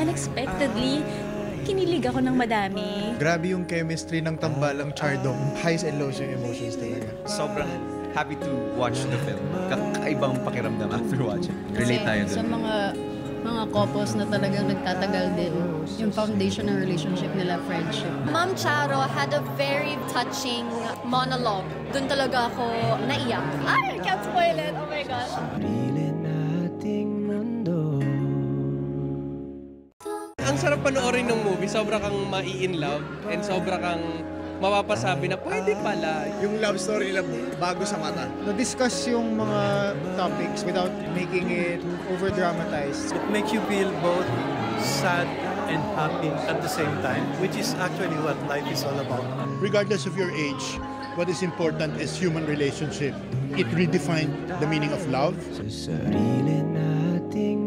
unexpectedly, kinilig ako ng madami. Grabe yung chemistry ng tambalang Chardong. Highs and lows yung emotions talaga. Sobrang happy to watch the film. Kakaibang pakiramdam after watching. Relate tayo Sa dun. mga couples na talagang nagtatagal din, yung foundation ng relationship nila, friendship. Ma'am Charo had a very touching monologue. Doon talaga ako naiyak. Ay, I can't spoil it. Oh my gosh. Ang sarap panoorin ng movie, sobra kang mai-in love and sobra kang mapapasabi na pwede pala. Yung love story nila bago sa mata. Na-discuss yung mga topics without making it over-dramatized. It makes you feel both sad and happy at the same time, which is actually what life is all about. Regardless of your age, what is important is human relationship. It redefined the meaning of love. Sa sarili nating